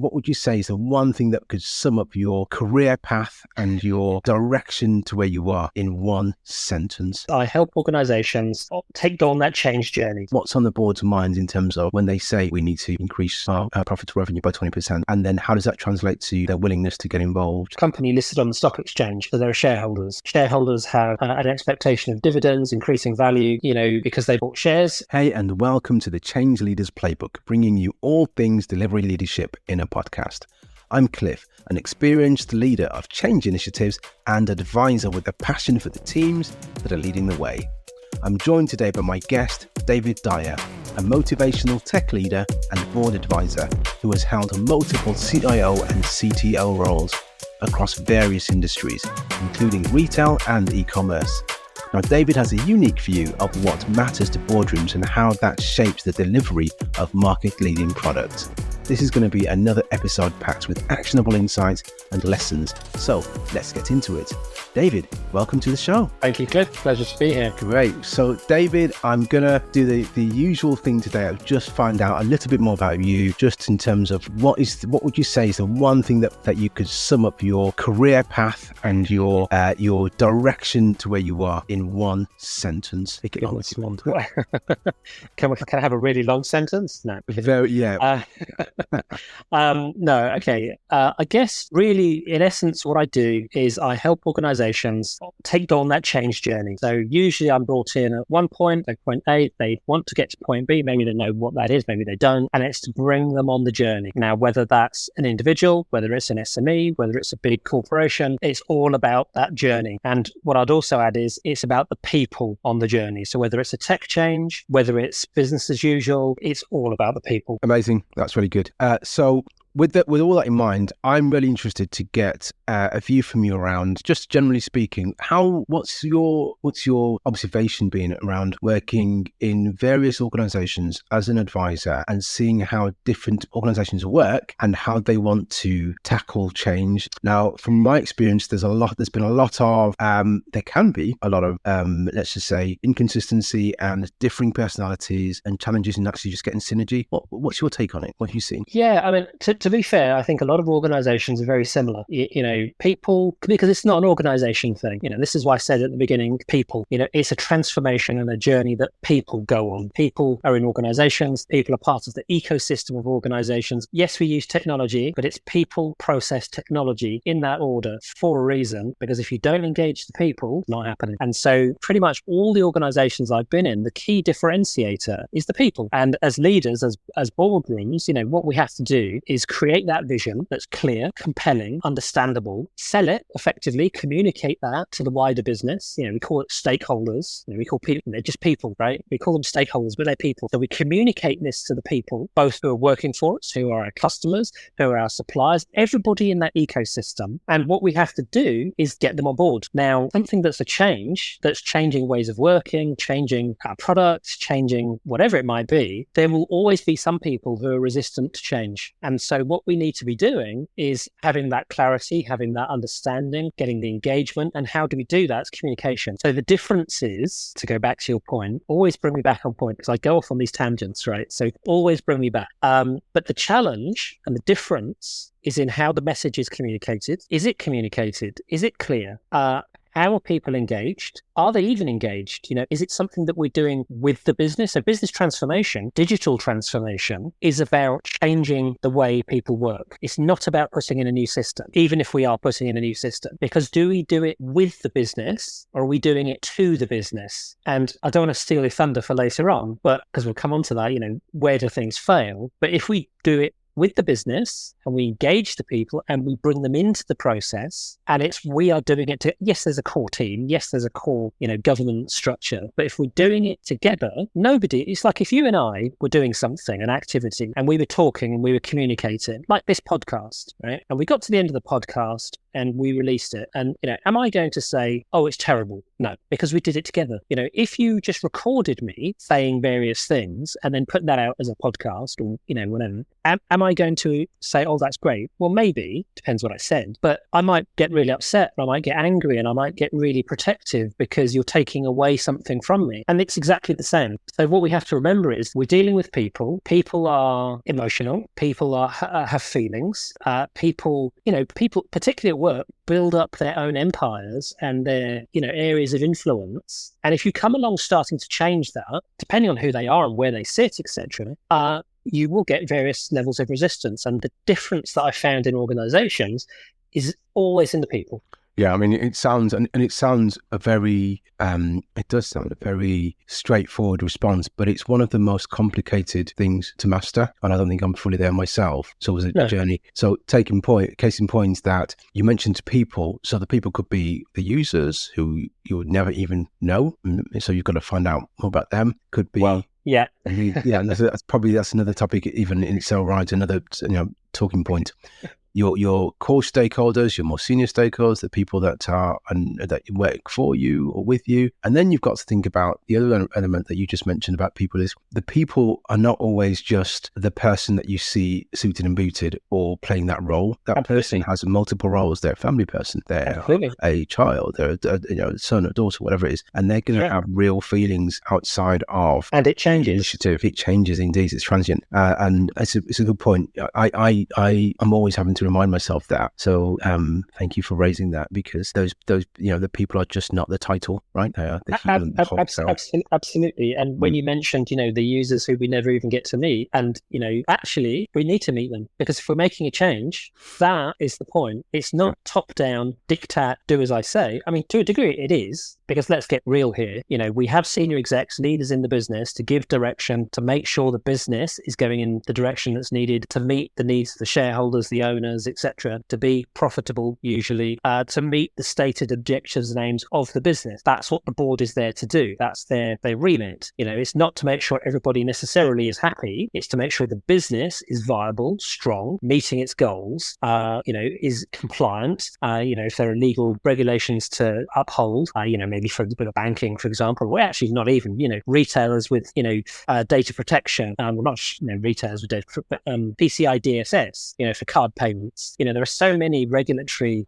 what would you say is the one thing that could sum up your career path and your direction to where you are in one sentence? I help organizations take on that change journey. What's on the board's minds in terms of when they say we need to increase our profit to revenue by 20%? And then how does that translate to their willingness to get involved? Company listed on the stock exchange, so there are shareholders. Shareholders have an expectation of dividends, increasing value, because they bought shares. Hey, and welcome to the Change Leaders Playbook, bringing you all things delivery leadership in a podcast. I'm Cliff, an experienced leader of change initiatives and advisor with a passion for the teams that are leading the way. I'm joined today by my guest, David Dyer, a motivational tech leader and board advisor who has held multiple CIO and CTO roles across various industries, including retail and e-commerce. Now, David has a unique view of what matters to boardrooms and how that shapes the delivery of market-leading products. This is going to be another episode packed with actionable insights and lessons. So let's get into it. David, welcome to the show. Thank you, Cliff. Pleasure to be here. Great. So David, I'm going to do the usual thing today of just find out a little bit more about you, just in terms of what would you say is the one thing that you could sum up your career path and your direction to where you are in one sentence? Can I have a really long sentence? No. Yeah. No, okay. I guess really, in essence, what I do is I help organizations take on that change journey. So usually I'm brought in at one point, like point A, they want to get to point B. Maybe they know what that is, maybe they don't. And it's to bring them on the journey. Now, whether that's an individual, whether it's an SME, whether it's a big corporation, it's all about that journey. And what I'd also add is it's about the people on the journey. So whether it's a tech change, whether it's business as usual, it's all about the people. Amazing. That's really good. So with all that in mind, I'm really interested to get a view from you around, just generally speaking, what's your observation been around working in various organizations as an advisor and seeing how different organizations work and how they want to tackle change? Now, from my experience, there can be a lot of let's just say inconsistency and differing personalities and challenges in actually just getting synergy. What's your take on it? What have you seen? Yeah, I mean, to be fair, I think a lot of organizations are very similar. People, because it's not an organization thing. This is why I said at the beginning, people, it's a transformation and a journey that people go on. People are in organizations. People are part of the ecosystem of organizations. Yes, we use technology, but it's people, process, technology in that order for a reason, because if you don't engage the people, it's not happening. And so pretty much all the organizations I've been in, the key differentiator is the people. And as leaders, as boardrooms, what we have to do is create that vision that's clear, compelling, understandable, sell it effectively, communicate that to the wider business. We call it stakeholders. We call people, they're just people, right? We call them stakeholders, but they're people. So we communicate this to the people, both who are working for us, who are our customers, who are our suppliers, everybody in that ecosystem. And what we have to do is get them on board. Now, something that's a change, that's changing ways of working, changing our products, changing whatever it might be, there will always be some people who are resistant to change. And so what we need to be doing is having that clarity, having that understanding, getting the engagement. And how do we do that? It's communication. So the difference is, to go back to your point, always bring me back on point, because I go off on these tangents, right? So always bring me back. But the challenge and the difference is in how the message is communicated. Is it communicated? Is it clear? How are people engaged? Are they even engaged? Is it something that we're doing with the business? So business transformation, digital transformation, is about changing the way people work. It's not about putting in a new system, even if we are putting in a new system. Because do we do it with the business, or are we doing it to the business? And I don't want to steal your thunder for later on, but because we'll come on to that, where do things fail? But if we do it with the business and we engage the people and we bring them into the process, and we are doing it yes, there's a core team. Yes, there's a core, governance structure. But if we're doing it together, it's like if you and I were doing something, an activity, and we were talking and we were communicating, like this podcast, right? And we got to the end of the podcast and we released it. And, am I going to say, oh, it's terrible? No, because we did it together. If you just recorded me saying various things and then put that out as a podcast or, whatever, am I going to say, oh, that's great? Well, maybe, depends what I said, but I might get really upset, I might get angry, and I might get really protective because you're taking away something from me. And it's exactly the same. So what we have to remember is we're dealing with people. People are emotional. People have feelings. People, particularly at work, build up their own empires and their, areas of influence. And if you come along starting to change that, depending on who they are and where they sit, etc., you will get various levels of resistance. And the difference that I found in organizations is always in the people. Yeah, I mean, it sounds, and it sounds it does sound a very straightforward response, but it's one of the most complicated things to master. And I don't think I'm fully there myself. So it was a journey. So case in point is that you mentioned people. So the people could be the users who you would never even know. So you've got to find out more about them. Could be. Well, yeah. And that's another topic even in itself, right? Another, talking point. Your core stakeholders, your more senior stakeholders, the people that work for you or with you. And then you've got to think about the other element that you just mentioned about people is the people are not always just the person that you see suited and booted or playing that role. That Absolutely. person has multiple roles. They're a family person, they're Absolutely. a child, they're a son or daughter, whatever it is. And they're going to have real feelings outside of and it changes. Initiative. It changes indeed. It's transient. And it's a good point. I'm always having to remind myself that. So thank you for raising that, because those the people are just not the title, right? They are the human whole self. Absolutely. And when you mentioned the users who we never even get to meet, and actually we need to meet them, because if we're making a change, that is the point. It's not top down diktat, do as I say. I mean, to a degree it is, because let's get real here. We have senior execs, leaders in the business to give direction, to make sure the business is going in the direction that's needed to meet the needs of the shareholders, the owners, etc., to be profitable, usually, to meet the stated objectives and aims of the business. That's what the board is there to do. That's their remit. It's not to make sure everybody necessarily is happy. It's to make sure the business is viable, strong, meeting its goals, is compliant, if there are legal regulations to uphold, maybe for a bit of banking, for example, or actually not even, retailers with, data protection, not retailers with data, but PCI DSS, for card payments. There are so many regulatory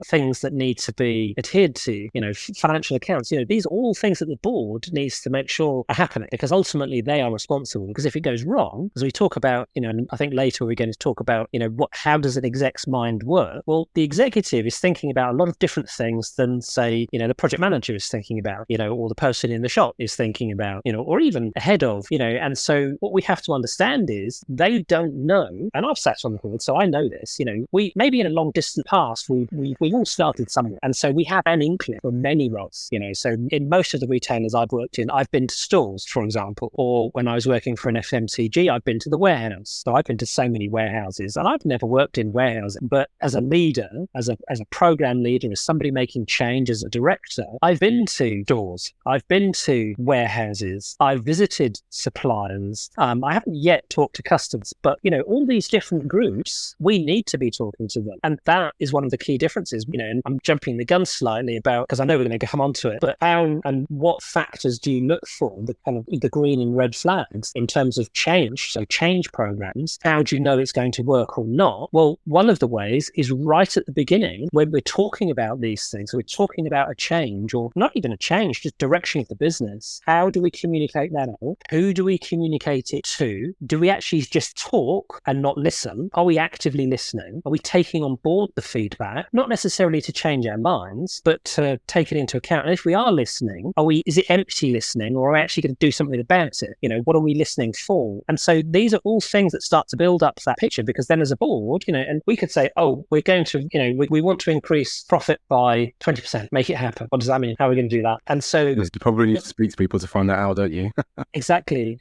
things that need to be adhered to, financial accounts. These are all things that the board needs to make sure are happening, because ultimately they are responsible. Because if it goes wrong, as we talk about, and I think later we're going to talk about, how does an exec's mind work? Well, the executive is thinking about a lot of different things than, say, the project manager is thinking about, or the person in the shop is thinking about, or even ahead of, and so what we have to understand is they don't know, and I've sat on the board, so I know this, we maybe in a long distant past, we've all started somewhere. And so we have an inkling for many roles, so in most of the retailers I've worked in, I've been to stores, for example, or when I was working for an FMCG, I've been to the warehouse. So I've been to so many warehouses, and I've never worked in warehousing, but as a leader, as a program leader, as somebody making change, as a director, I've been to stores, I've been to warehouses, I've visited suppliers. I haven't yet talked to customers, but all these different groups, we need to be talking to them. And that is one of the key differences, and I'm jumping the gun slightly about, because I know we're going to come on to it, but how and what factors do you look for, the kind of the green and red flags in terms of change? So change programs, how do you know it's going to work or not? Well, one of the ways is right at the beginning, when we're talking about these things, we're talking about a change, or not even a change, just direction of the business. How do we communicate that out? Who do we communicate it to? Do we actually just talk and not listen? Are we actively listening? Are we taking on board the feedback? Not necessarily to change our minds, but to take it into account. And if we are listening, is it empty listening, or are we actually going to do something about it? What are we listening for? And so these are all things that start to build up that picture, because then as a board, and we could say, oh, we're going to, we want to increase profit by 20%, make it happen. What does that mean, how are we going to do that? And so You probably need to speak to people to find that out, don't you? exactly.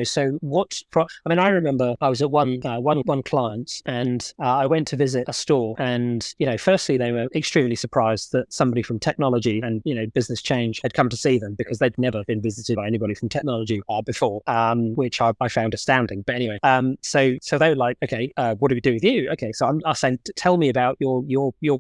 So I remember I was at one client, and I went to visit a store, and firstly they were extremely surprised that somebody from technology and business change had come to see them, because they'd never been visited by anybody from technology before, which I found astounding. But anyway, so they were like, okay, what do we do with you? Okay, so I'm saying, tell me about your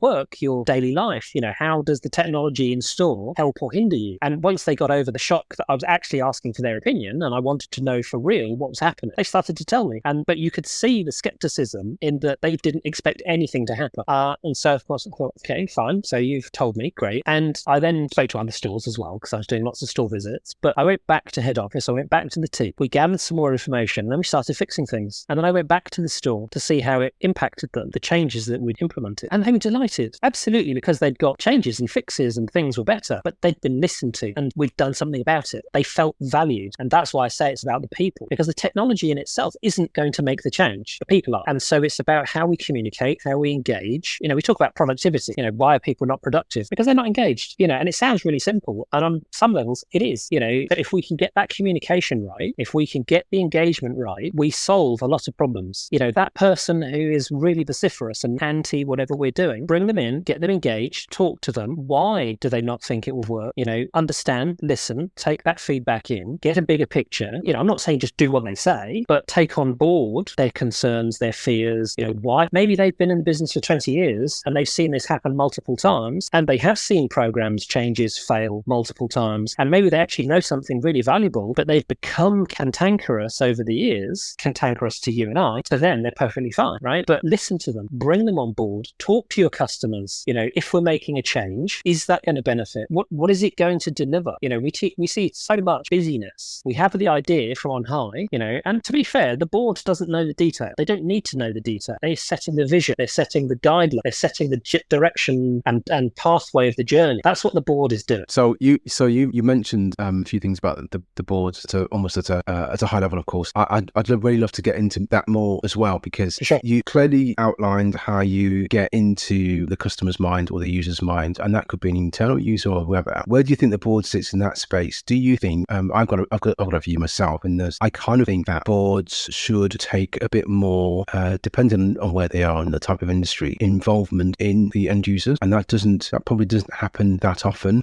work, your daily life. How does the technology in store help or hinder you? And once they got over the shock that I was actually asking for their opinion and I wanted to know for real what was happening, they started to tell me. But you could see the skepticism in that they didn't expect anything to happen. And so of course I thought, okay, fine. So you've told me, great. And I then spoke to other stores as well, because I was doing lots of store visits. But I went back to head office. I went back to the team. We gathered some more information, and then we started fixing things. And then I went back to the store to see how it impacted them, the changes that we'd implemented. And they were delighted, absolutely, because they'd got changes and fixes and things were better, but they'd been listened to and we'd done something about it. They felt valued. And that's why I say it's about the people, because the technology in itself isn't going to make the change. The people are. And so it's about how we communicate, how we engage. We talk about productivity. Why are people not productive? Because they're not engaged. And it sounds really simple. And on some levels, it is. But if we can get that communication right, if we can get the engagement right, we solve a lot of problems. That person who is really vociferous and anti whatever we're doing, bring them in, get them engaged, talk to them. Why do they not think it will work? Understand, listen, take that feedback in, get a bigger picture. I'm not saying just do what they say, but take on board their concerns, their fears. Why? Maybe they've been in the business for 20 years and they've seen this happen multiple times, and they have seen programs, changes fail multiple times, and maybe they actually know something really valuable, but they've become cantankerous over the years, cantankerous to you and I. To them, they're perfectly fine, right? But listen to them, bring them on board, talk to your customers. If we're making a change, is that going to benefit? What is it going to deliver? We see so much busyness. We have the idea from on high, and to be fair, the board doesn't know the detail. They don't need to know the detail. They're setting the vision, they're setting the guideline, they're setting the direction and pathway of the journey. That's what the board is doing. So you mentioned a few things about the board, so almost at a high level, of course. I'd really love to get into that more as well, because sure. You clearly outlined how you get into the customer's mind or the user's mind, and that could be an internal user or whoever. Where do you think the board sits in that space? Do you think I've got a view myself, and I kind of think that boards should take a bit more, depending on where they are and the type of industry, involvement in the end users, and that probably doesn't happen that often.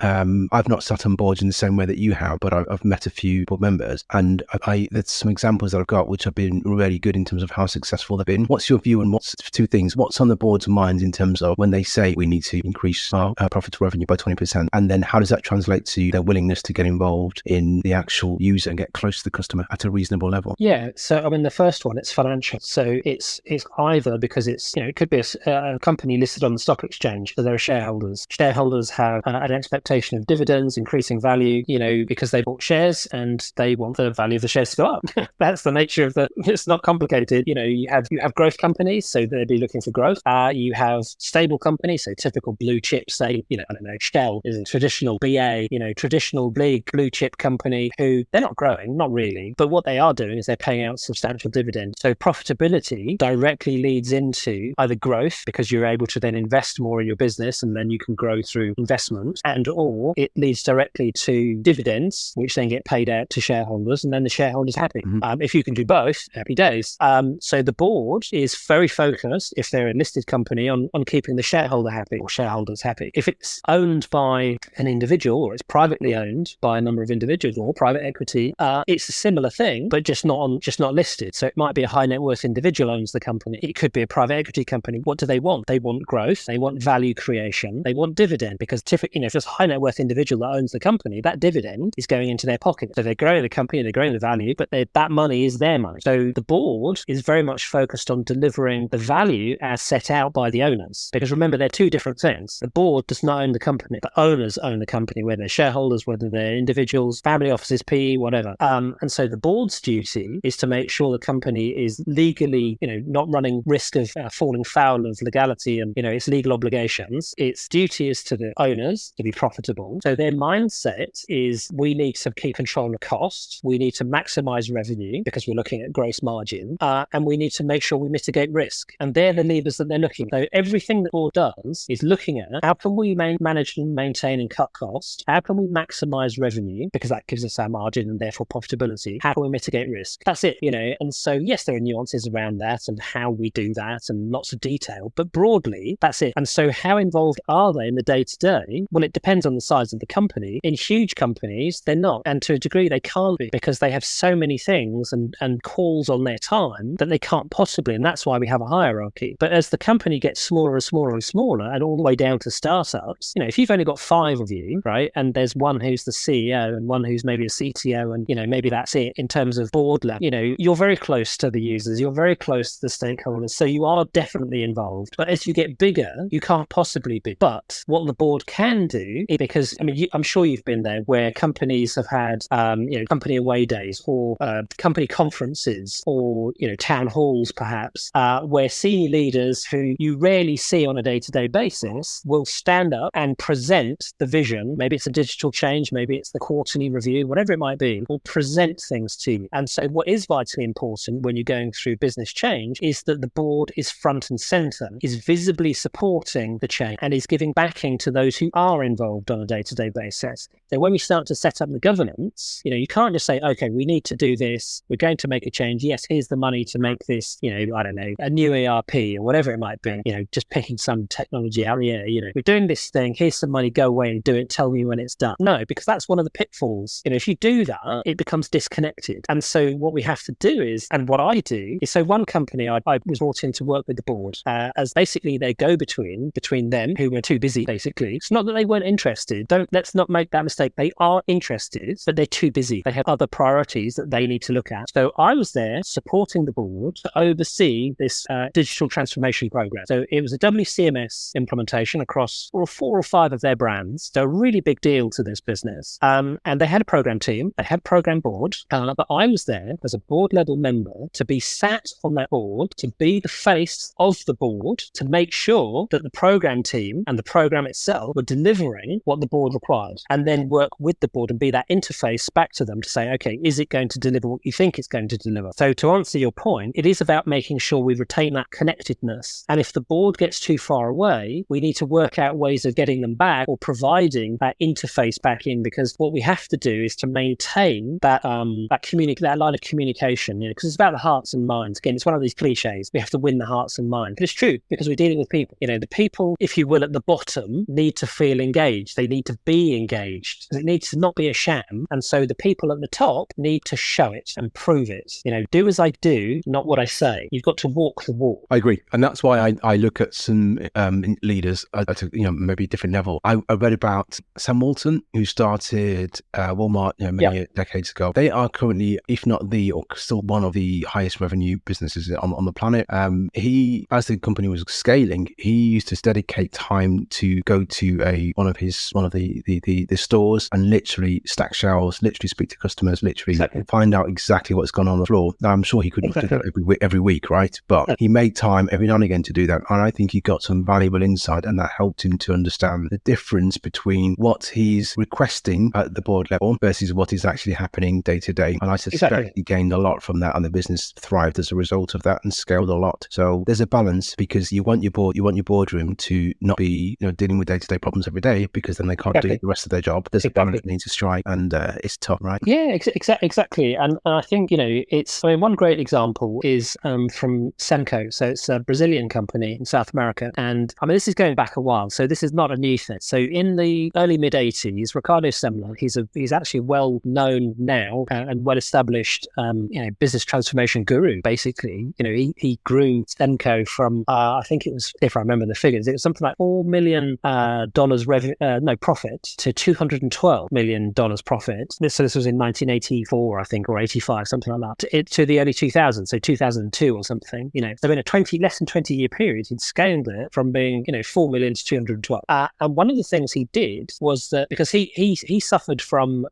I've not sat on boards in the same way that you have, but I've met a few board members, and there's some examples that I've got which have been really good in terms of how successful they've been. What's your view, and what's two things? What's on the board's minds in terms of when they say we need to increase our profit to revenue by 20%, and then how does that translate to their willingness to get involved in the actual user and get close to the customer at a reasonable level? Yeah, so the first one, it's financial. So it's either because it could be a company listed on the stock exchange, so there are shareholders. Shareholders have an expectation of dividends, increasing value, because they bought shares and they want the value of the shares to go up. That's the nature of it's not complicated. You have growth companies, so they'd be looking for growth. You have stable companies, so typical blue chip, say, I don't know, Shell is a traditional BA, traditional big blue chip company who they're not growing, not really, but what they are doing is they're paying out substantial dividends. So profitability directly leads into either growth, because you're able to then invest more in your business and then you can grow through investment, and or it leads directly to dividends, which then get paid out to shareholders, and then the shareholders happy. Mm-hmm. If you can do both, happy days. So the board is very focused, if they're a listed company, on keeping the shareholder happy or shareholders happy. If it's owned by an individual, or it's privately owned by a number of individuals or private equity, it's a similar thing, but just not listed. So it might be a high net worth individual owns the company. It could be a private equity company. What do they want? They want growth. They want value creation. They want dividend, because typically, if it's a high net worth individual that owns the company, that dividend is going into their pocket. So they're growing the company, they're growing the value, but that money is their money. So the board is very much focused on delivering the value as set out by the owners. Because remember, they're two different things. The board does not own the company. The owners own the company, whether they're shareholders, whether they're individuals, family offices, PE, whatever. And so the board's duty is to make sure the company is legally, not running risk of falling foul of legality and, its legal obligations. Its duty is to the owners to be profitable. So their mindset is, we need to keep control of costs. We need to maximize revenue, because we're looking at gross margin, and we need to make sure we mitigate risk. And they're the levers that they're looking at. So everything that the board does is looking at how can we manage and maintain and cut cost? How can we maximize revenue? Because that gives us our margin and therefore profitability. How can we mitigate risk? That's it, And so, yes, there are nuances around that and how we do that and lots of detail, but broadly, that's it. And so how involved are they in the day-to-day? Well, it depends on the size of the company. In huge companies, they're not. And to a degree, they can't be because they have so many things and calls on their time that they can't possibly. And that's why we have a hierarchy. But as the company gets smaller and smaller and smaller and all the way down to startups, if you've only got 5 of you, right, and there's one who's the CEO and one who's maybe a CTO and, maybe that's it in terms of board level, you're very close to the users, you're very close to the stakeholders. So you are definitely involved. But as you get bigger, you can't possibly be. But what the board can do, because, I'm sure you've been there where companies have had, company away days or company conferences or, town halls perhaps, where senior leaders who you rarely see on a day-to-day basis will stand up and present the vision. Maybe it's a digital change, maybe it's the quarterly review, whatever it might be, will present things to you. And so what is vitally important when you're going through business change is that the board is front and center, is visibly supporting the change and is giving backing to those who are involved on a day-to-day basis. So when we start to set up the governance, you can't just say, okay, we need to do this. We're going to make a change. Yes, here's the money to make this, I don't know, a new ERP or whatever it might be, just picking some technology out. Yeah, we're doing this thing. Here's some money. Go away and do it. Tell me when it's done. No, because that's one of the pitfalls. If you do that, it becomes disconnected. And so what we have to do is, and what I do is, so one company I was brought in to work with the board as basically their go-between between them who were too busy, basically. It's not that they weren't interested. Let's not make that mistake. They are interested, but they're too busy. They have other priorities that they need to look at. So I was there supporting the board to oversee this digital transformation program. So it was a WCMS implementation across 4 or 5 of their brands. So a really big deal to this business. And they had a program team, they had a program board, but I was there as a board level member to be sat on that board, to be the face of the board, to make sure that the program team and the program itself were delivering what the board required, and then work with the board and be that interface back to them to say, okay, is it going to deliver what you think it's going to deliver? So to answer your point, it is about making sure we retain that connectedness. And if the board gets too far away, we need to work out ways of getting them back or providing that interface back in, because what we have to do is to maintain that that line of communication, because it's about the hearts and minds. Again, it's one of these cliches. We have to win the hearts and minds. But it's true, because we're dealing with people. The people, if you will, at the bottom need to feel engaged. They need to be engaged. It needs to not be a sham. And so the people at the top need to show it and prove it. Do as I do, not what I say. You've got to walk the walk. I agree. And that's why I look at some leaders at a, maybe a different level. I read about Sam Walton, who started Walmart many decades ago. They are currently, if not the, or still one of the highest revenue businesses on the planet. He, as the company was scaling, he used to dedicate time to go to one of the stores and literally stack shelves, literally speak to customers, literally find out exactly what's gone on the floor. Now, I'm sure he couldn't do that every week, right? But he made time every now and again to do that. And I think he got some valuable insight, and that helped him to understand the difference between what he's requesting at the board level versus what is actually happening day to day. And I suspect he gained a lot from that, and the business thrived as a result of that and scaled a lot. So there's a balance, because you want your boardroom to not be dealing with day-to-day problems every day, because then they can't do the rest of their job. There's a balance that needs to strike, and it's tough, right? Yeah, exactly. And I think it's, one great example is from Semco. So it's a Brazilian company in South America, and this is going back a while, so this is not a new thing. So in the early mid 80s, Ricardo Semler, he's actually well known now and well established business transformation guru. Basically, he grew Semco from I think it was, if I remember the figures, it was something like $4 million profit to $212 million profit. So this was in 1984, I think, or 85, something like that, to the early 2000s, so 2002 or something. So in a less than 20-year period, he'd scaled it from being 4 million to 212. And one of the things he did was that, because he suffered from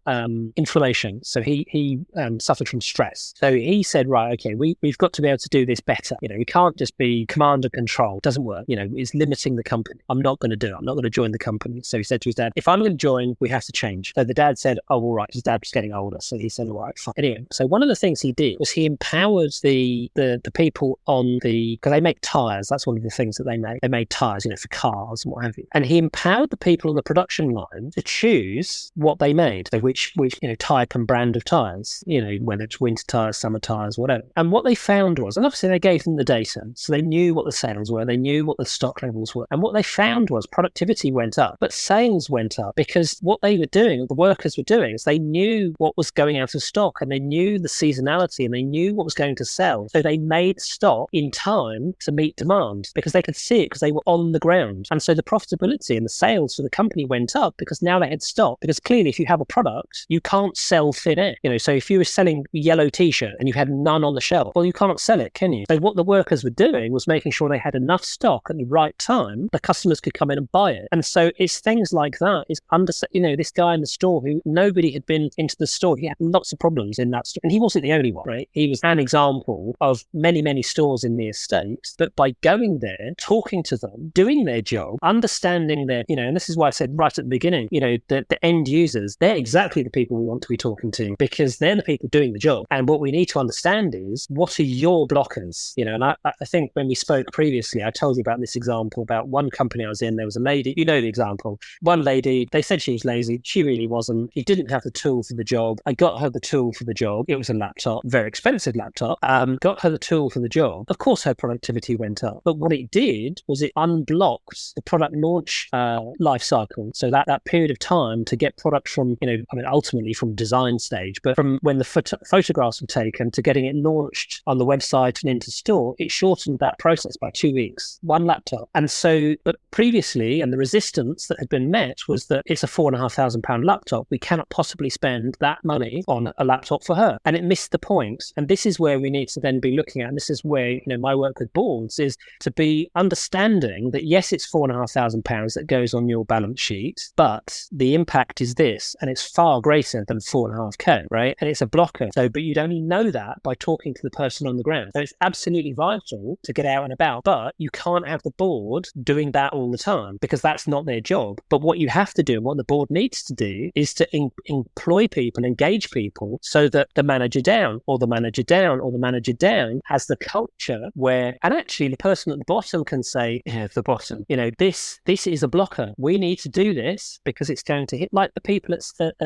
inflammation, so he suffered from stress. So he said, right, okay, we've got to be able to do this better. We can't just be command and control. It doesn't work. It's limiting the company. I'm not going to do it. I'm not going to join the company. So he said to his dad, if I'm going to join, we have to change. So the dad said, oh, all right. His dad was getting older. So he said, all right, fine. Anyway, so one of the things he did was he empowered the people because they make tires. That's one of the things that they make. They made tires, for cars and what have you. And he empowered the people on the production line to choose what they made, so which type and brand of tires, whether it's winter tires, summer tires, whatever. And what they found was, and obviously they gave them the data, so they knew what the sales were, they knew what the stock levels were. And what they found was productivity went up, but sales went up, because what they were doing, the workers were doing, is they knew what was going out of stock, and they knew the seasonality, and they knew what was going to sell. So they made stock in time to meet demand, because they could see it, because they were on the ground. And so the profitability and the sales for the company went up, because now they had stock. Because clearly, if you have a product, you can't sell thin air. So if you were selling a yellow t-shirt and you had none on the shelf, well, you can't sell it, can you? So what the workers were doing was making sure they had enough stock at the right time, the customers could come in and buy it. And so it's things like that. It's this guy in the store who nobody had been into the store. He had lots of problems in that store, and he wasn't the only one, right? He was an example of many, many stores in the estate. But by going there, talking to them, doing their job, understanding their, and this is why I said right at the beginning, the end users, they're exactly the people we want to be talking to, because they're the people doing the job. And what we need to understand is, what are your blockers? And I think when we spoke previously, I told you about this example about one company I was in. There was a lady, the example. One lady, they said she was lazy. She really wasn't. She didn't have the tool for the job. I got her the tool for the job. It was a laptop, very expensive laptop. Got her the tool for the job. Of course, her productivity went up. But what it did was it unblocked the product launch life cycle. So that period of time to get product from, ultimately from design stage, but from when the photographs were taken to getting it launched on the website and into store, it shortened that process by 2 weeks, one laptop. And so, but previously, and the resistance that had been met was that it's a £4,500 laptop. We cannot possibly spend that money on a laptop for her. And it missed the point. And this is where we need to then be looking at, and this is where, my work with boards is to be understanding that, yes, it's £4,500 that goes on your balance sheet, but the impact is this, and it's far greater than 4.5K, right? And it's a blocker. So, but you'd only know that by talking to the person on the ground. So it's absolutely vital to get out and about, but you can't have the board doing that all the time, because that's not their job. But what you have to do, and what the board needs to do, is to employ people, engage people, so that the manager down, or the manager down, or the manager down has the culture where, and actually the person at the bottom can say, the bottom, this is a blocker. We need to do this because it's going to hit, like the people at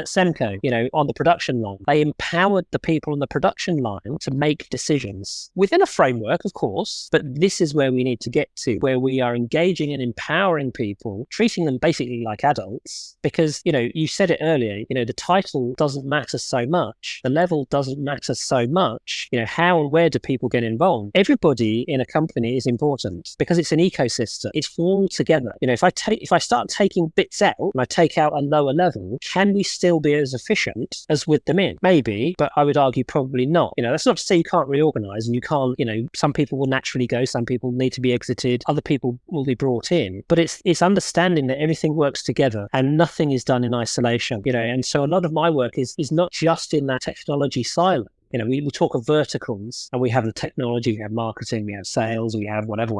Semco, on the production line. They empowered the people on the production line to make decisions within a framework, of course, but this is where we need to get to, where we are engaging and empowering people, treating them basically like adults, because, you said it earlier, the title doesn't matter so much. The level doesn't matter so much. How and where do people get involved? Everybody in a company is important, because it's an ecosystem. It's all together. If I start taking bits out and I take out a lower level, can we still be as efficient as with them in? Maybe, but I would argue probably not. That's not to say you can't reorganize, and you can't, some people will naturally go, some people need to be exited, other people will be brought in. But it's understanding that everything works together and nothing is done in isolation, and so a lot of my work is not just in that technology silo. We will talk of verticals, and we have the technology, we have marketing, we have sales, we have whatever.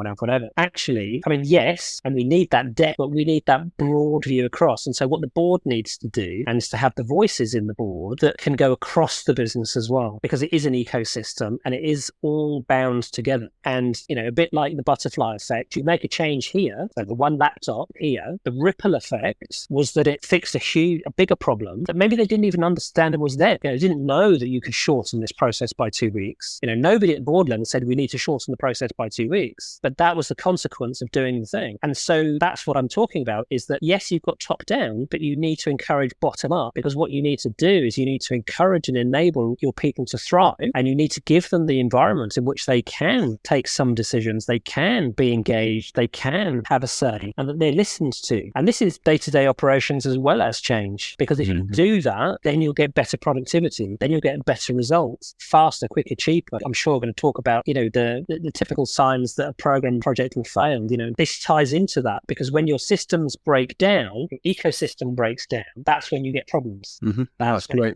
Actually, yes, and we need that depth, but we need that broad view across. And so what the board needs to do, and is to have the voices in the board that can go across the business as well, because it is an ecosystem and it is all bound together. And, a bit like the butterfly effect, you make a change here, so the one laptop here, the ripple effect was that it fixed a bigger problem that maybe they didn't even understand it was there. They didn't know that you could shorten this process by 2 weeks. Nobody at board level said we need to shorten the process by 2 weeks, but that was the consequence of doing the thing. And so that's what I'm talking about, is that yes, you've got top down, but you need to encourage bottom up, because what you need to do is you need to encourage and enable your people to thrive, and you need to give them the environment in which they can take some decisions, they can be engaged, they can have a say, and that they're listened to. And this is day-to-day operations as well as change, because if you do that, then you'll get better productivity, then you'll get better results, faster, quicker, cheaper. I'm sure we're going to talk about, the typical signs that a program project will fail. This ties into that, because when your systems break down, your ecosystem breaks down, that's when you get problems. That's great.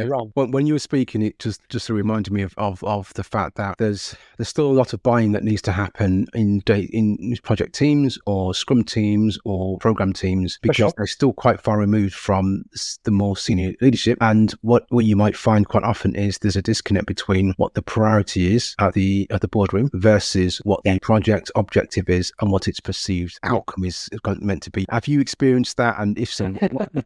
Wrong. When you were speaking, it just reminded me of the fact that there's still a lot of buying that needs to happen in project teams or scrum teams or program teams, because they're still quite far removed from the more senior leadership. And what you might find quite often is there's a disconnect between what the priority is at the boardroom versus what the project objective is and what its perceived outcome is meant to be. Have you experienced that? And if so,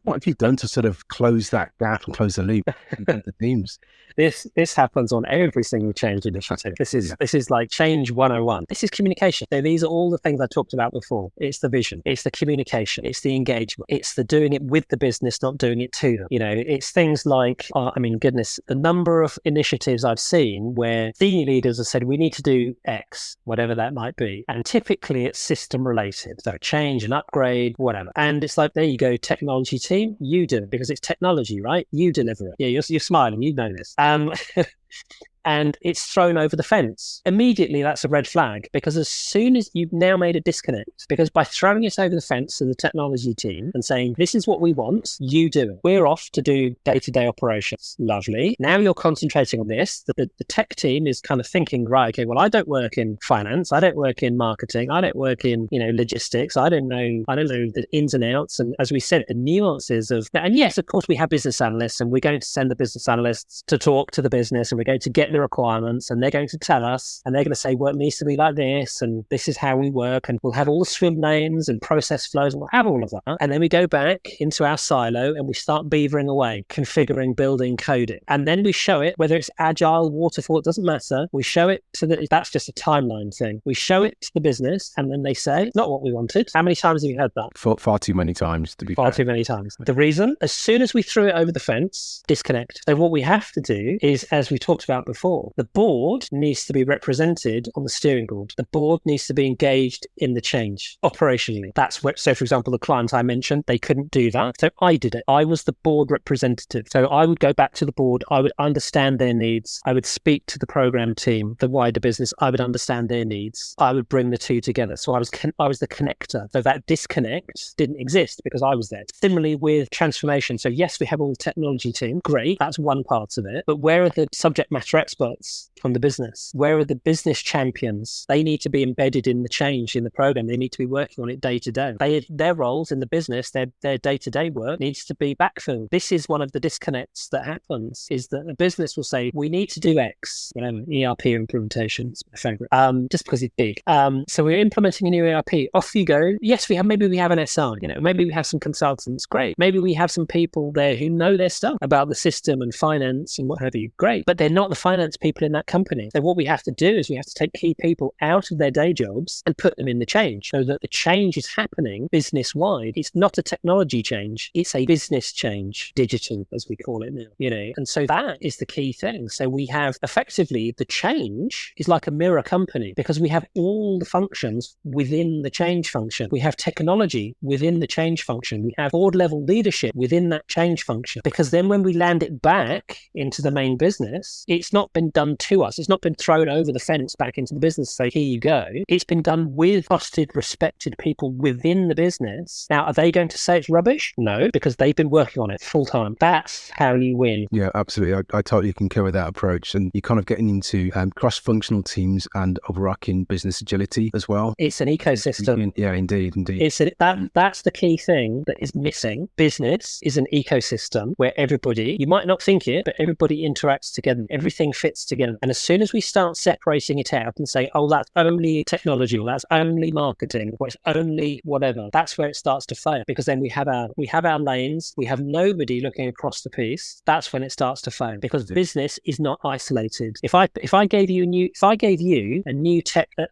what have you done to sort of close that gap and close the loop with the teams? This happens on every single change initiative. This is like change 101. This is communication. So these are all the things I talked about before. It's the vision, it's the communication, it's the engagement, it's the doing it with the business, not doing it to them. It's things like, goodness, the number of initiatives I've seen where senior leaders have said, we need to do X, whatever that might be. And typically it's system related. So change and upgrade, whatever. And it's like, there you go, technology team, you do it because it's technology, right? You deliver it. Yeah, you're smiling, you know this. And it's thrown over the fence. Immediately, that's a red flag, because as soon as you've now made a disconnect, because by throwing it over the fence to the technology team and saying, this is what we want, you do it. We're off to do day-to-day operations. Lovely. Now you're concentrating on this. The tech team is kind of thinking, right, okay, well, I don't work in finance. I don't work in marketing. I don't work in, logistics. I don't know the ins and outs. And as we said, the nuances of that. And yes, of course, we have business analysts, and we're going to send the business analysts to talk to the business, and we're going to get the requirements, and they're going to tell us, and they're going to say, well, it needs to be like this, and this is how we work, and we'll have all the swim lanes and process flows, and we'll have all of that. And then we go back into our silo and we start beavering away, configuring, building, coding. And then we show it, whether it's agile, waterfall, it doesn't matter. We show it so that that's just a timeline thing. We show it to the business, and then they say, not what we wanted. How many times have you heard that? Far too many times, to be fair. Far too many times. The reason, as soon as we threw it over the fence, disconnect. So what we have to do is, as we talked about before, the board needs to be represented on the steering board. The board needs to be engaged in the change operationally. That's where, so for example, the client I mentioned, they couldn't do that. So I did it. I was the board representative. So I would go back to the board. I would understand their needs. I would speak to the program team, the wider business. I would understand their needs. I would bring the two together. So I was the connector. So that disconnect didn't exist because I was there. Similarly with transformation. So yes, we have all the technology team. Great. That's one part of it. But where are the subject matter experts from the business? Where are the business champions? They need to be embedded in the change in the program. They need to be working on it day to day. Their roles in the business, their day-to-day work needs to be backfilled. This is one of the disconnects that happens, is that the business will say, we need to do X, ERP implementation, it's my favorite, just because it's big. So we're implementing a new ERP. Off you go. Yes, maybe we have an SR, maybe we have some consultants. Great. Maybe we have some people there who know their stuff about the system and finance and what have you. Great. But they're not the finance people in that company. So what we have to do is we have to take key people out of their day jobs and put them in the change, so that the change is happening business-wide. It's not a technology change. It's a business change, digital, as we call it now, And so that is the key thing. So we have effectively the change is like a mirror company, because we have all the functions within the change function. We have technology within the change function. We have board level leadership within that change function, because then when we land it back into the main business, it's not been done to us. It's not been thrown over the fence back into the business to say, here you go. It's been done with trusted, respected people within the business. Now, are they going to say it's rubbish? No, because they've been working on it full time. That's how you win. Yeah, absolutely. I totally concur with that approach. And you're kind of getting into cross-functional teams and overarching business agility as well. It's an ecosystem. Yeah, indeed. That's the key thing that is missing. Business is an ecosystem where everybody, you might not think it, but everybody interacts together. Everything fits together. And as soon as we start separating it out and say, oh, that's only technology, or that's only marketing, or it's only whatever, that's where it starts to fail. Because then we have our lanes, we have nobody looking across the piece. That's when it starts to fail, because business is not isolated. If I gave you a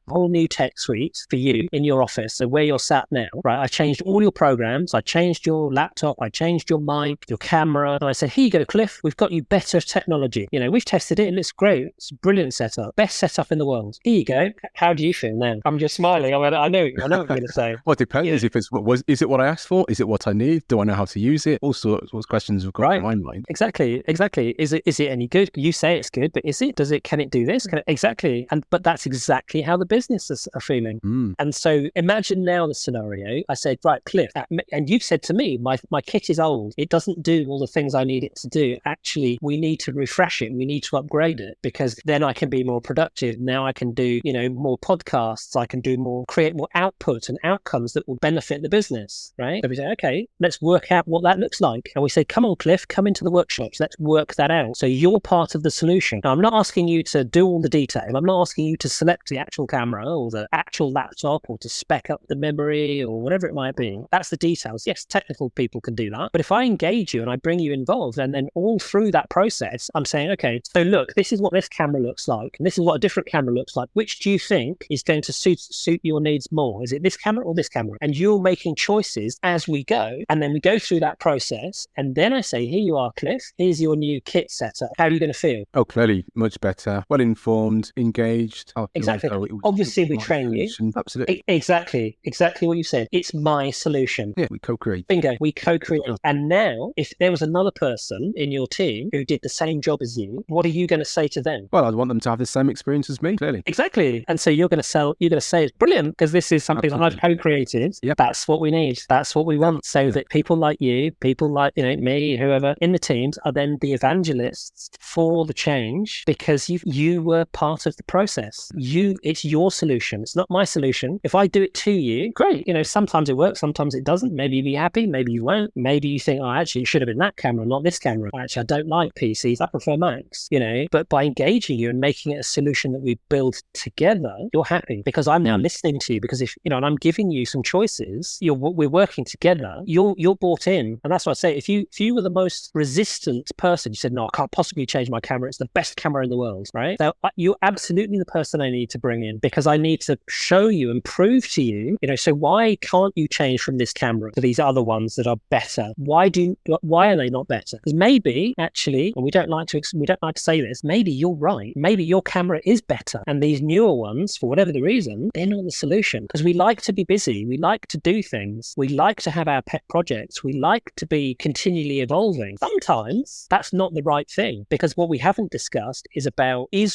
whole new tech suite for you in your office, so where you're sat now, right? I changed all your programs, I changed your laptop, I changed your mic, your camera, and I said, here you go, Cliff, we've got you better technology. We've tested it and it's great. It's a brilliant setup, best setup in the world. Here you go. How do you feel now? I'm just smiling. I know what you're going to say. Well, it depends. If is it what I asked for? Is it what I need? Do I know how to use it? All sorts of questions have got in my mind. Exactly. Is it any good? You say it's good, but is it? Can it do this? Exactly. But that's exactly how the businesses are feeling. And so imagine now the scenario. I said, right, Cliff, and you've said to me, my kit is old. It doesn't do all the things I need it to do. Actually, we need to refresh it. We need to upgrade upgrade it, because then I can be more productive. Now I can do, more podcasts. I can create more output and outcomes that will benefit the business, right? So we say, okay, let's work out what that looks like. And we say, come on, Cliff, come into the workshops. Let's work that out. So you're part of the solution. Now, I'm not asking you to do all the detail. I'm not asking you to select the actual camera or the actual laptop or to spec up the memory or whatever it might be. That's the details. Yes, technical people can do that. But if I engage you and I bring you involved, and then all through that process, I'm saying, okay, so look, this is what this camera looks like. And this is what a different camera looks like. Which do you think is going to suit your needs more? Is it this camera or this camera? And you're making choices as we go. And then we go through that process. And then I say, here you are, Cliff. Here's your new kit setup. How are you going to feel? Oh, clearly much better. Well informed, engaged. Exactly. Obviously, we train you. Absolutely. Exactly what you said. It's my solution. Yeah, we co-create. Bingo. We co-create. And now, if there was another person in your team who did the same job as you, what are you going to say to them? Well, I'd want them to have the same experience as me, clearly. Exactly. And so you're going to say it's brilliant because this is something that I've co-created. Yep. That's what we need. That's what we want. So that people like you, people like, me, whoever in the teams are then the evangelists for the change, because you were part of the process. It's your solution. It's not my solution. If I do it to you, great. Sometimes it works, sometimes it doesn't. Maybe you'll be happy, maybe you won't. Maybe you think, actually, it should have been that camera, not this camera. Actually, I don't like PCs. I prefer Macs, But by engaging you and making it a solution that we build together, you're happy because I'm now listening to you, because and I'm giving you some choices, we're working together, you're bought in. And that's what I say. If you were the most resistant person, you said, no, I can't possibly change my camera. It's the best camera in the world, right? So you're absolutely the person I need to bring in, because I need to show you and prove to you, so why can't you change from this camera to these other ones that are better? Why are they not better? Because maybe actually, and we don't like to say this, maybe you're right. Maybe your camera is better, and these newer ones, for whatever the reason, they're not the solution. Because we like to be busy, we like to do things, we like to have our pet projects, we like to be continually evolving. Sometimes that's not the right thing, because what we haven't discussed is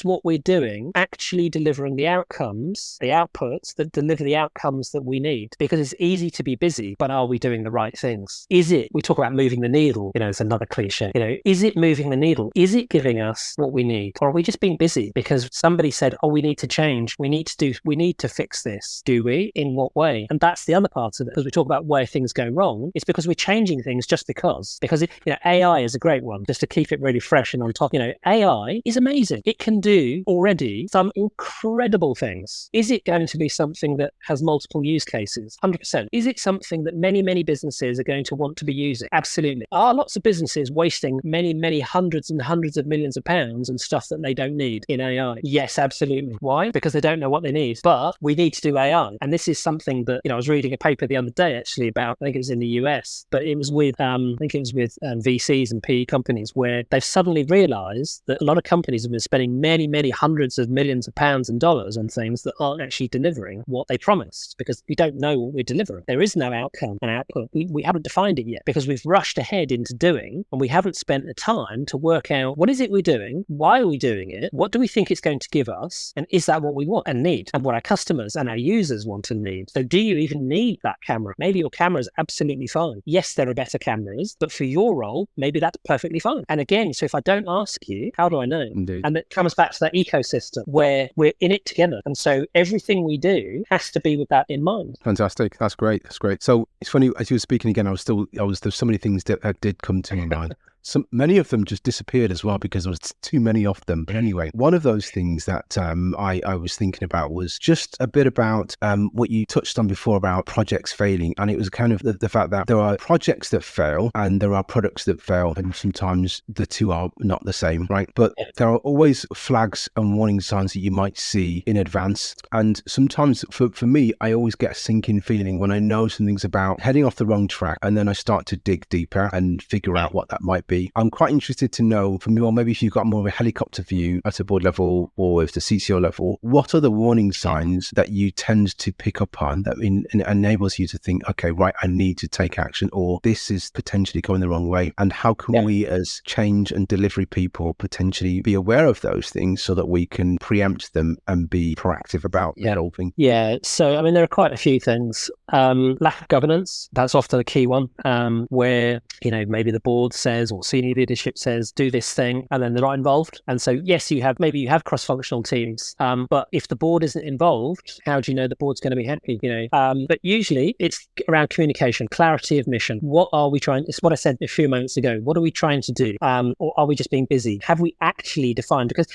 what we're doing actually delivering the outcomes, the outputs that deliver the outcomes that we need? Because it's easy to be busy, but are we doing the right things? We talk about moving the needle, it's another cliche. Is it moving the needle? Is it giving us what we need? Or are we just being busy because somebody said, we need to change, we need to fix this? Do we? In what way? And that's the other part of it. Because we talk about where things go wrong, it's because we're changing things just because AI is a great one, just to keep it really fresh and on top. AI is amazing. It can do already some incredible things. Is it going to be something that has multiple use cases? 100%. Is it something that many, many businesses are going to want to be using? Absolutely. Are lots of businesses wasting many, many hundreds and hundreds of millions of pounds and stuff that they don't need in AI? Yes, absolutely. Why? Because they don't know what they need. But we need to do AI. And this is something that, I was reading a paper the other day actually about, I think it was in the US, but it was with VCs and PE companies, where they've suddenly realized that a lot of companies have been spending many, many hundreds of millions of pounds and dollars on things that aren't actually delivering what they promised, because we don't know what we're delivering. There is no outcome and output. We haven't defined it yet, because we've rushed ahead into doing, and we haven't spent the time to work out what is it we're doing, why are we doing it, what do we think it's going to give us, and is that what we want and need, and what our customers and our users want and need? So do you even need that camera? Maybe your camera is absolutely fine. Yes, there are better cameras, but for your role, maybe that's perfectly fine. And again, so if I don't ask you, how do I know? Indeed. And it comes back to that ecosystem where we're in it together. And so everything we do has to be with that in mind. Fantastic. That's great. So it's funny, as you were speaking again, there's so many things that did come to my mind. Many of them just disappeared as well because there was too many of them. But anyway, one of those things that I was thinking about was just a bit about what you touched on before about projects failing. And it was kind of the fact that there are projects that fail and there are products that fail. And sometimes the two are not the same, right? But there are always flags and warning signs that you might see in advance. And sometimes for me, I always get a sinking feeling when I know something's about heading off the wrong track. And then I start to dig deeper and figure out what that might be. I'm quite interested to know from you, or maybe if you've got more of a helicopter view at a board level or at the CCO level, what are the warning signs that you tend to pick up on that enables you to think, okay, right, I need to take action, or this is potentially going the wrong way? And how can we as change and delivery people potentially be aware of those things so that we can preempt them and be proactive about resolving? Yeah, so there are quite a few things. Lack of governance, that's often a key one, where maybe the board says, before. Senior leadership says, do this thing, and then they're not involved. And so, yes, maybe you have cross-functional teams, but if the board isn't involved, how do you know the board's going to be happy? But usually it's around communication, clarity of mission. What are we trying? It's what I said a few moments ago. What are we trying to do? Or are we just being busy? Have we actually defined? Because,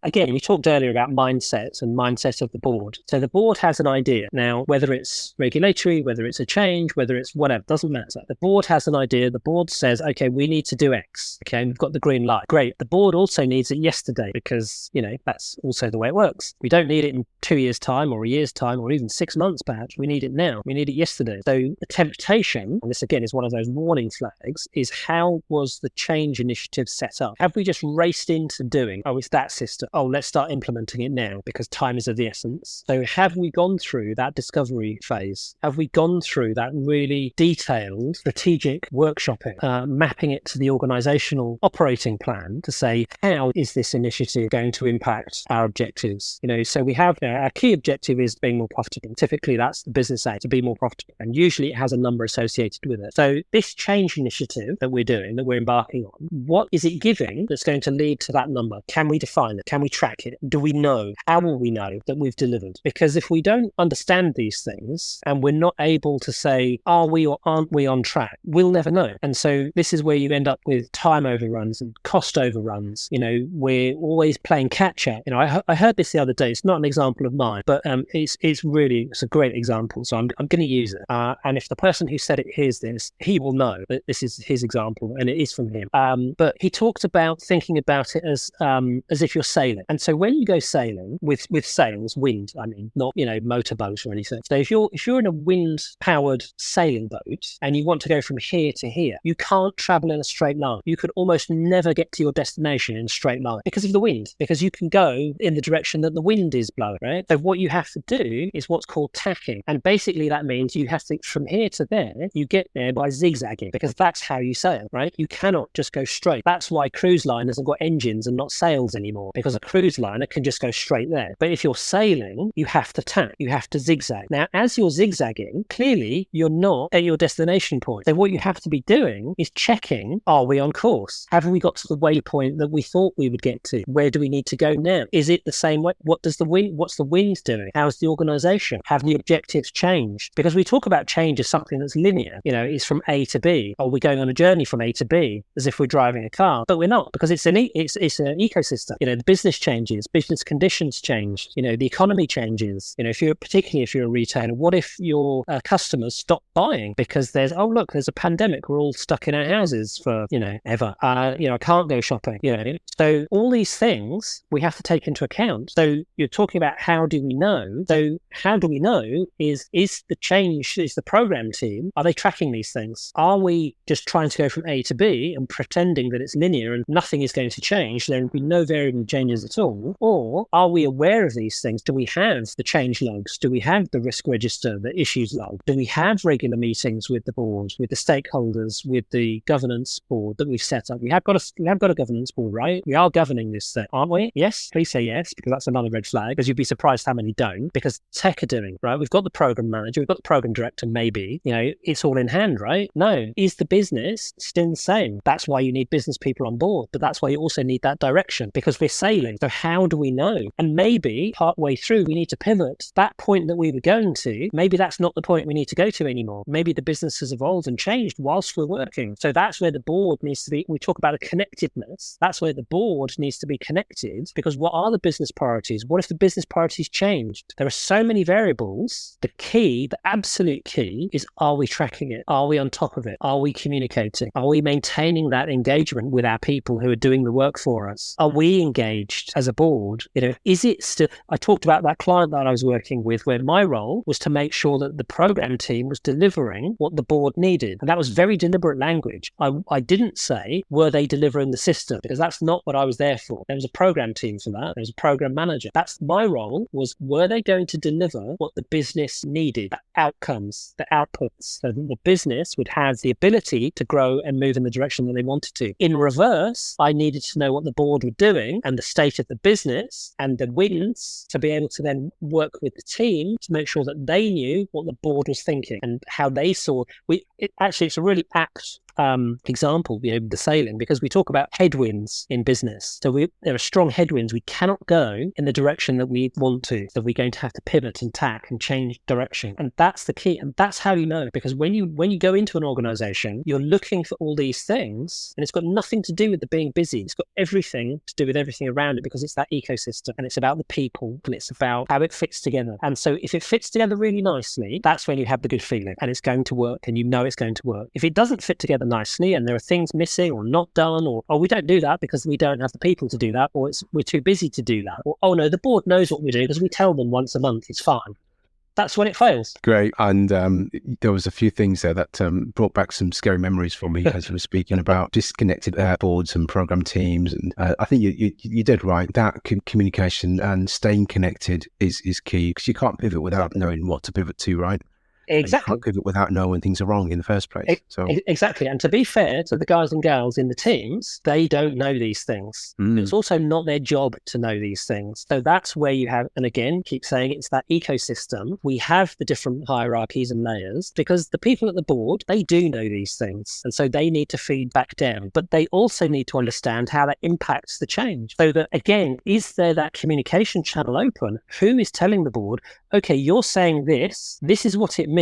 again, we talked earlier about mindsets and mindset of the board. So the board has an idea. Now, whether it's regulatory, whether it's a change, whether it's whatever, doesn't matter. The board has an idea. The board says, okay, we need to do X. Okay, we've got the green light. Great. The board also needs it yesterday because, that's also the way it works. We don't need it in 2 years' time or a year's time or even 6 months, perhaps. We need it now. We need it yesterday. So the temptation, and this again is one of those warning flags, is how was the change initiative set up? Have we just raced into doing, it's that system. Let's start implementing it now because time is of the essence. So have we gone through that discovery phase? Have we gone through that really detailed strategic workshopping, mapping it to the organizational operating plan to say, how is this initiative going to impact our objectives? So we have our key objective is being more profitable. Typically that's the business aim, to be more profitable. And usually it has a number associated with it. So this change initiative that we're doing, that we're embarking on, what is it giving that's going to lead to that number? Can we define it? Can we track it? Do we know? How will we know that we've delivered? Because if we don't understand these things and we're not able to say, are we or aren't we on track, we'll never know. And so this is where you end up with time overruns and cost overruns. We're always playing catch up. I heard this the other day. It's not an example of mine, but it's a great example. So I'm going to use it. And if the person who said it hears this, he will know that this is his example and it is from him. But he talked about thinking about it as if you're sailing. And so when you go sailing with sails, wind, not, motorboat or anything. So if you're in a wind-powered sailing boat and you want to go from here to here, you can't travel in a straight line. You could almost never get to your destination in a straight line because of the wind, because you can go in the direction that the wind is blowing, right? So what you have to do is what's called tacking. And basically that means you have to, from here to there, you get there by zigzagging because that's how you sail, right? You cannot just go straight. That's why cruise liners have got engines and not sails anymore, because a cruise liner can just go straight there. But if you're sailing, you have to tack, you have to zigzag. Now, as you're zigzagging, clearly you're not at your destination point. So what you have to be doing is checking, are we on course? Have we got to the waypoint that we thought we would get to? Where do we need to go now? Is it the same way? What's the wind doing? How's the organization? Have the objectives changed? Because we talk about change as something that's linear, it's from A to B. Are we going on a journey from A to B as if we're driving a car? But we're not, because it's an ecosystem. The business changes, business conditions change, the economy changes. Particularly if you're a retailer, what if your customers stop buying because there's a pandemic, we're all stuck in our houses for, ever. I can't go shopping, So all these things we have to take into account. So you're talking about how do we know? So how do we know is the program team, are they tracking these things? Are we just trying to go from A to B and pretending that it's linear and nothing is going to change? There will be no variable changes at all. Or are we aware of these things? Do we have the change logs? Do we have the risk register, the issues log? Do we have regular meetings with the board, with the stakeholders, with the governance board that we've set up? We have got a governance board, right? We are governing this thing, aren't we? Yes, please say yes, because that's another red flag, because you'd be surprised how many don't, because tech are doing, right? We've got the program manager, we've got the program director, maybe, it's all in hand, right? No. Is the business still the same? That's why you need business people on board, but that's why you also need that direction, because we're sailing. So how do we know? And maybe partway through, we need to pivot. That point that we were going to, maybe that's not the point we need to go to anymore. Maybe the business has evolved and changed whilst we're working. So that's where the board needs to be. We talk about a connectedness. That's where the board needs to be connected, because what are the business priorities? What if the business priorities changed? There are so many variables. The absolute key is, are we tracking it? Are we on top of it? Are we communicating? Are we maintaining that engagement with our people who are doing the work for us? Are we engaged as a board? Is it still, I talked about that client that I was working with, where my role was to make sure that the program team was delivering what the board needed. And that was very deliberate language. I didn't say, were they delivering the system? Because that's not what I was there for. There was a program team for that. There was a program manager. That's my role, was, were they going to deliver what the business needed? The outcomes, the outputs, so that the business would have the ability to grow and move in the direction that they wanted to. In reverse, I needed to know what the board were doing and the state of the business and the wins to be able to then work with the team to make sure that they knew what the board was thinking and how they saw. It's a really apt example, the sailing, because we talk about headwinds in business. So there are strong headwinds. We cannot go in the direction that we want to. So we're going to have to pivot and tack and change direction. And that's the key. And that's how you know. Because when you go into an organization, you're looking for all these things, and it's got nothing to do with the being busy. It's got everything to do with everything around it, because it's that ecosystem, and it's about the people, and it's about how it fits together. And so if it fits together really nicely, that's when you have the good feeling, and it's going to work, and you know it's going to work. If it doesn't fit together nicely, and there are things missing or not done, or we don't do that because we don't have the people to do that, or we're too busy to do that, or oh no, the board knows what we do because we tell them once a month, it's fine. That's when it fails. Great. And there was a few things there that brought back some scary memories for me as we were speaking about disconnected boards and program teams. And I think you did right. That communication and staying connected is key, because you can't pivot without knowing what to pivot to, right? Exactly. You can't pivot without knowing things are wrong in the first place. Exactly. And to be fair to the guys and gals in the teams, they don't know these things. It's also not their job to know these things. So that's where you have, and again, keep saying it's that ecosystem. We have the different hierarchies and layers, because the people at the board, they do know these things. And so they need to feed back down. But they also need to understand how that impacts the change. So that, again, is there that communication channel open? Who is telling the board, okay, you're saying this is what it means.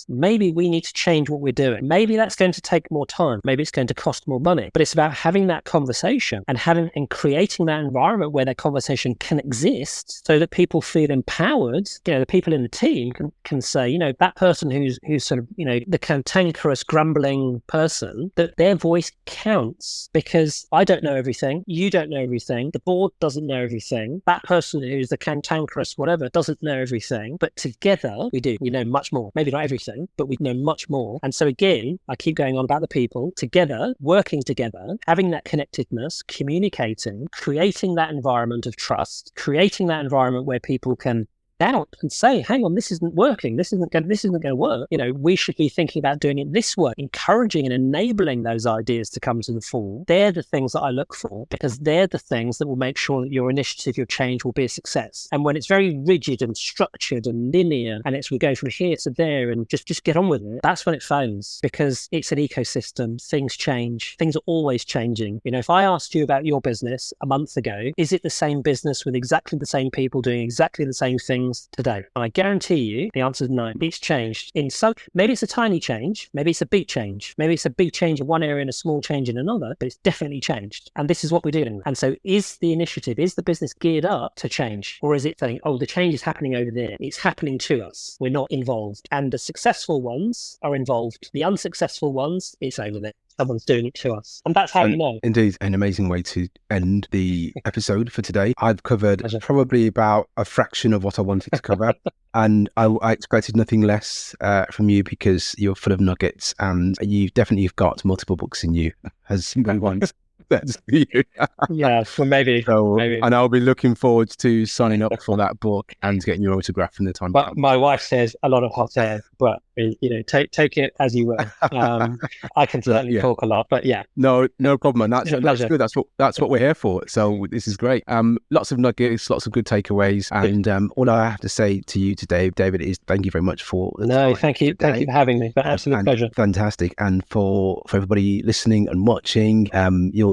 Maybe we need to change what we're doing. Maybe that's going to take more time. Maybe it's going to cost more money. But it's about having that conversation and creating that environment where that conversation can exist, so that people feel empowered. The people in the team can say, that person who's sort of, the cantankerous, grumbling person, that their voice counts, because I don't know everything. You don't know everything. The board doesn't know everything. That person who's the cantankerous whatever doesn't know everything. But together we do. We know much more. Maybe not everything, but we know much more. And so again, I keep going on about the people together, working together, having that connectedness, communicating, creating that environment of trust, creating that environment where people can doubt and say, hang on, this isn't working. This isn't going to work. We should be thinking about doing it this way, encouraging and enabling those ideas to come to the fore. They're the things that I look for, because they're the things that will make sure that your initiative, your change will be a success. And when it's very rigid and structured and linear, and we go from here to there and just get on with it, that's when it fails, because it's an ecosystem. Things change. Things are always changing. If I asked you about your business a month ago, is it the same business with exactly the same people doing exactly the same thing today? And I guarantee you the answer is no. It's changed in some. Maybe it's a tiny change, maybe it's a big change, maybe it's a big change in one area and a small change in another, but it's definitely changed. And this is what we're doing. And so is the business geared up to change, or is it saying, oh, the change is happening over there, it's happening to us, we're not involved? And the successful ones are involved, the unsuccessful ones, it's over there. Someone's doing it to us. And that's how you know. Indeed, an amazing way to end the episode for today. I've covered probably about a fraction of what I wanted to cover. And I expected nothing less from you, because you're full of nuggets, and you've definitely got multiple books in you, as no one's. That's you. Yeah, well, maybe. And I'll be looking forward to signing up for that book and getting your autograph from the time. But my wife says a lot of hot air, but take it as you will. I can certainly talk a lot, but yeah. No problem, and that's good. That's what we're here for. So this is great. Lots of nuggets, lots of good takeaways, and all I have to say to you today, David, is thank you very much for. Thank you for having me. Absolute pleasure. Fantastic, and for everybody listening and watching,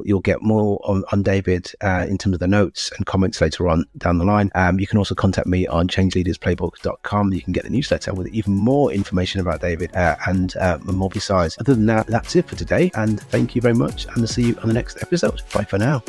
you'll get more on David in terms of the notes and comments later on down the line. You can also contact me on changeleadersplaybook.com. You can get the newsletter with even more information about David and more besides. Other than that, that's it for today, and thank you very much, and I'll see you on the next episode. Bye for now.